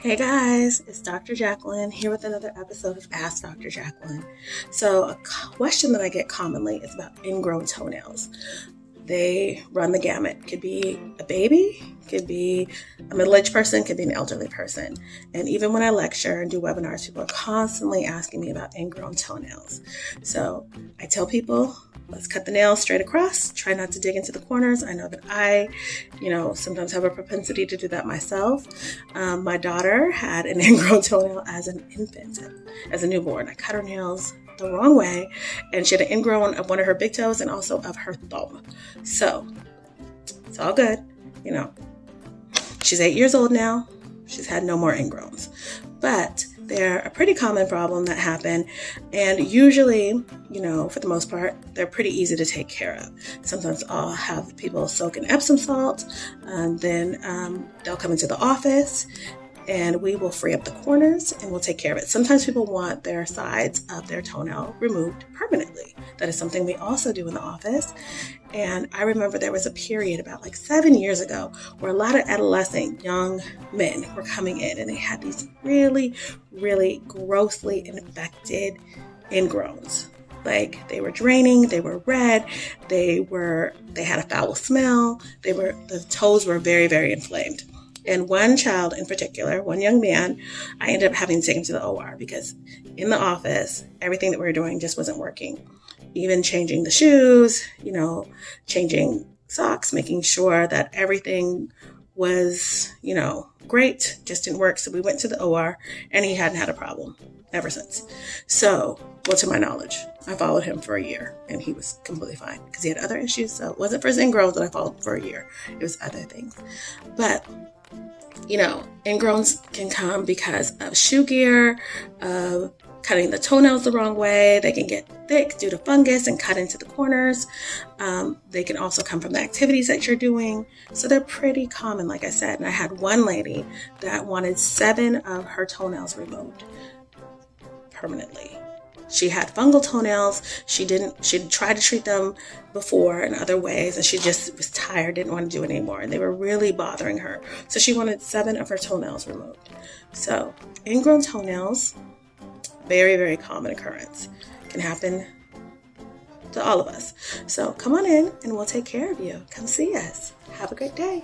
Hey guys, it's Dr. Jacqueline here with another episode of Ask Dr. Jacqueline. So, a question that I get commonly is about ingrown toenails. They run the gamut. Could be a baby, could be a middle-aged person, could be an elderly person. And even when I lecture and do webinars, people are constantly asking me about ingrown toenails. So I tell people, let's cut the nails straight across. Try not to dig into the corners. I know that I sometimes have a propensity to do that myself. My daughter had an ingrown toenail as an infant, as a newborn. I cut her nails the wrong way, and she had an ingrown of one of her big toes and also of her thumb. So it's all good. She's 8 years old now. She's had no more ingrowns, but they're a pretty common problem that happen, and usually, for the most part, they're pretty easy to take care of. Sometimes I'll have people soak in Epsom salt, and then they'll come into the office and we will free up the corners and we'll take care of it. Sometimes people want their sides of their toenail removed permanently. That is something we also do in the office. And I remember there was a period about 7 years ago where a lot of adolescent young men were coming in and they had these really, really grossly infected ingrowns. They were draining, they were red, they had a foul smell, the toes were very, very inflamed. And one child in particular, one young man, I ended up having to take him to the OR because in the office, everything that we were doing just wasn't working. Even changing the shoes, changing socks, making sure that everything was, great, just didn't work. So we went to the OR and he hadn't had a problem ever since. So, to my knowledge, I followed him for a year and he was completely fine because he had other issues. So it wasn't for his ingrowns that I followed for a year. It was other things. But ingrowns can come because of shoe gear, of cutting the toenails the wrong way. They can get thick due to fungus and cut into the corners. They can also come from the activities that you're doing. So they're pretty common, like I said. And I had one lady that wanted 7 of her toenails removed permanently. She had fungal toenails. She'd tried to treat them before in other ways, and she just was tired, didn't want to do it anymore, and they were really bothering her. So she wanted 7 of her toenails removed. So ingrown toenails, very, very common occurrence. Can happen to all of us. So come on in and we'll take care of you. Come see us. Have a great day.